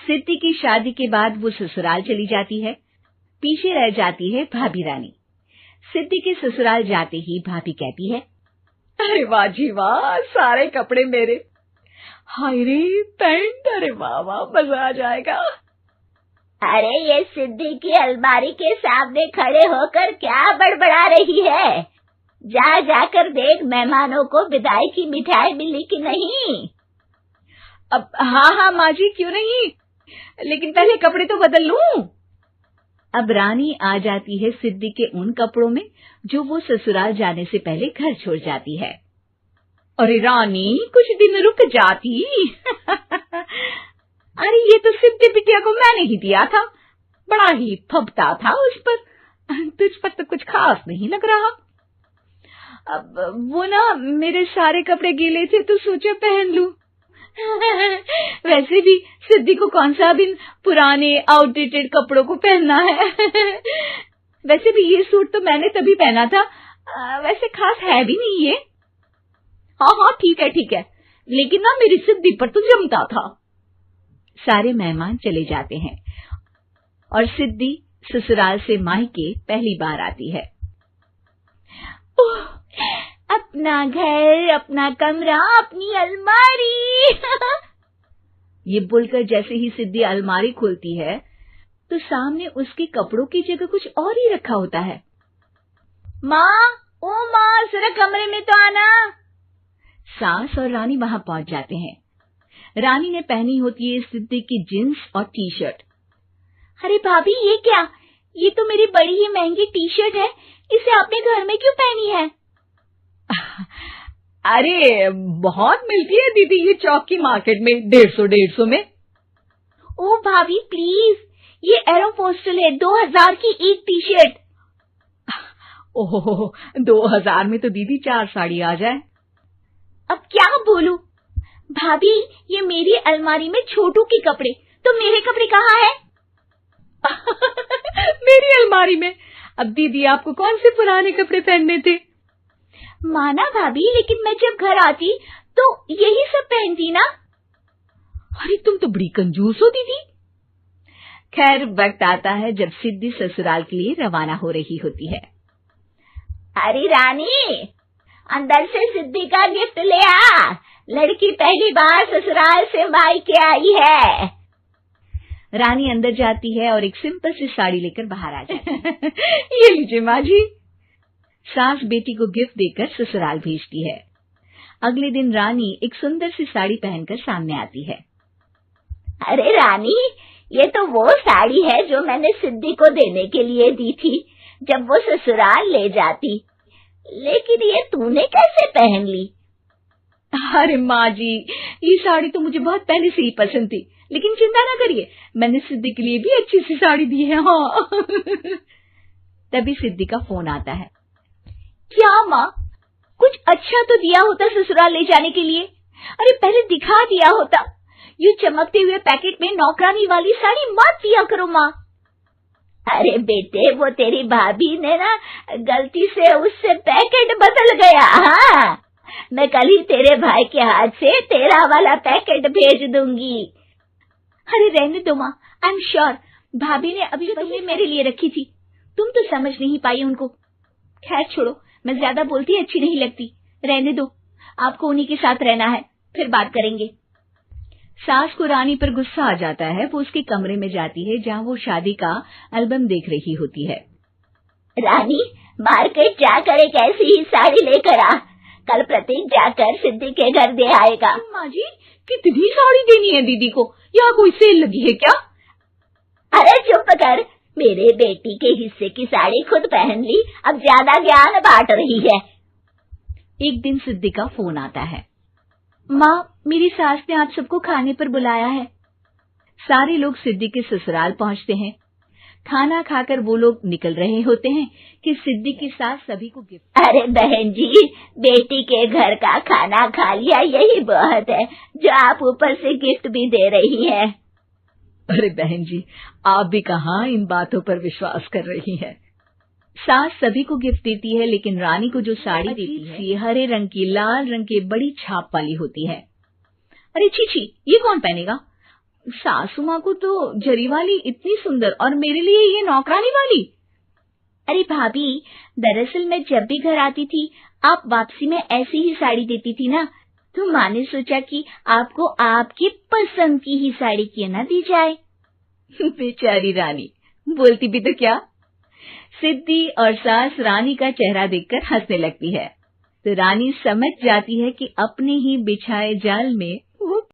सिद्धि की शादी के बाद वो ससुराल चली जाती है। पीछे रह जाती है भाभी रानी। सिद्धि के ससुराल जाते ही भाभी कहती है, अरे वाह जी वाह, सारे कपड़े मेरे। हाय रे पैंट, अरे वाह वाह, मजा आ जाएगा। अरे ये सिद्धि की अलमारी के सामने खड़े होकर क्या बड़बड़ा रही है? जाकर देख मेहमानों को विदाई की मिठाई मिली कि नहीं। अब हाँ माँ जी, क्यों नहीं, लेकिन पहले कपड़े तो बदल लूं। अब रानी आ जाती है सिद्धि के उन कपड़ों में जो वो ससुराल जाने से पहले घर छोड़ जाती है। अरे रानी, कुछ दिन रुक जाती। अरे ये तो सिद्धि बिटिया को मैंने ही दिया था, बड़ा ही फबता था उस पर, तुझ पर तो कुछ खास नहीं लग रहा। अब वो ना मेरे सारे कपड़े गीले थे तो सोचा पहन लूं। वैसे भी सिद्धि को कौन सा भी पुराने आउटडेटेड कपड़ों को पहनना है। वैसे भी ये सूट तो मैंने तभी पहना था, वैसे खास है भी नहीं ये। हाँ ठीक है, लेकिन ना मेरी सिद्धि पर तो जमता था। सारे मेहमान चले जाते हैं और सिद्धि ससुराल से मायके पहली बार आती है। अपना घर, अपना कमरा, अपनी अलमारी। ये बोलकर जैसे ही सिद्धि अलमारी खोलती है तो सामने उसके कपड़ों की जगह कुछ और ही रखा होता है। ओ माँ, जरा कमरे में तो आना। सास और रानी वहां पहुंच जाते हैं। रानी ने पहनी होती है सिद्धि की जींस और टी शर्ट। अरे भाभी, ये क्या? ये तो मेरी बड़ी ही महंगी टी शर्ट है, इसे आपने घर में क्यों पहनी है? अरे बहुत मिलती है दीदी ये चौक की मार्केट में, 150 में। ओ भाभी प्लीज, ये एरोपोस्टल है, 2000 की एक टी शर्ट। ओह, 2000 में तो दीदी 4 साड़ी आ जाए। अब क्या बोलूं? भाभी, ये मेरी अलमारी में छोटू के कपड़े, तो मेरे कपड़े कहाँ हैं? मेरी अलमारी में? अब दीदी आपको कौन से पुराने कपड़े पहनने थे? माना भाभी, लेकिन मैं जब घर आती तो यही सब पहनती ना। अरे तुम तो बड़ी कंजूस हो दीदी। खैर, वक्त आता है जब सिद्धि ससुराल के लिए रवाना हो रही होती है। अरे रानी, अंदर से सिद्धि का गिफ्ट ले आ, लड़की पहली बार ससुराल से मायके आई है। रानी अंदर जाती है और एक सिंपल सी साड़ी लेकर बाहर आ जाती है। ये लीजिए माँ जी। सास बेटी को गिफ्ट देकर ससुराल भेजती है। अगले दिन रानी एक सुंदर सी साड़ी पहनकर सामने आती है। अरे रानी, ये तो वो साड़ी है जो मैंने सिद्धि को देने के लिए दी थी जब वो ससुराल ले जाती, लेकिन ये तूने कैसे पहन ली? अरे माँ जी, ये साड़ी तो मुझे बहुत पहले से ही पसंद थी, लेकिन चिंता ना करिए, मैंने सिद्धि के लिए भी अच्छी सी साड़ी दी है। हाँ। तभी सिद्धि का फोन आता है। क्या माँ, कुछ अच्छा तो दिया होता ससुराल ले जाने के लिए। अरे पहले दिखा दिया होता। ये चमकते हुए पैकेट में नौकरानी वाली साड़ी मत दिया करो माँ। अरे बेटे, वो तेरी भाभी ने ना गलती से उससे पैकेट बदल गया। हाँ, मैं कल ही तेरे भाई के हाथ से तेरा वाला पैकेट भेज दूंगी। अरे रहने दो माँ, आई एम श्योर भाभी ने अभी तुमने मेरे लिए रखी थी, तुम तो समझ नहीं पाई उनको। खैर छोड़ो, मैं ज्यादा बोलती अच्छी नहीं लगती, रहने दो, आपको उन्हीं के साथ रहना है, फिर बात करेंगे। सास को रानी पर गुस्सा आ जाता है। वो उसके कमरे में जाती है जहाँ वो शादी का एल्बम देख रही होती है। रानी, मार्केट जाकर एक ऐसी ही साड़ी लेकर आ, कल प्रतीक जाकर सिद्धि के घर दे आएगा। माँ जी, कितनी साड़ी देनी है दीदी को? यहाँ कोई सेल लगी है क्या? अरे चुप कर, मेरे बेटी के हिस्से की साड़ी खुद पहन ली, अब ज्यादा ज्ञान बांट रही है। एक दिन सिद्धि का फोन आता है। माँ, मेरी सास ने आप सबको खाने पर बुलाया है। सारे लोग सिद्धि के ससुराल पहुँचते हैं। खाना खाकर वो लोग निकल रहे होते हैं कि सिद्धि की सास सभी को गिफ्ट। अरे बहन जी, बेटी के घर का खाना खा लिया, यही बहुत है जो आप ऊपर से गिफ्ट भी दे रही है। अरे बहन जी, आप भी कहाँ इन बातों पर विश्वास कर रही हैं। सास सभी को गिफ्ट देती है, लेकिन रानी को जो साड़ी देती है ये हरे रंग की लाल रंग की बड़ी छाप वाली होती है। अरे छी, ये कौन पहनेगा? सासू माँ को तो जरी वाली इतनी सुंदर और मेरे लिए ये नौकरानी वाली। अरे भाभी, दरअसल मैं जब भी घर आती थी आप वापसी में ऐसी ही साड़ी देती थी ना, तो माँ ने सोचा कि आपको आपकी पसंद की ही साड़ी क्यों ना दी जाए। बेचारी रानी, बोलती भी तो क्या। सिद्धि और सास रानी का चेहरा देखकर हंसने लगती है, तो रानी समझ जाती है कि अपने ही बिछाए जाल में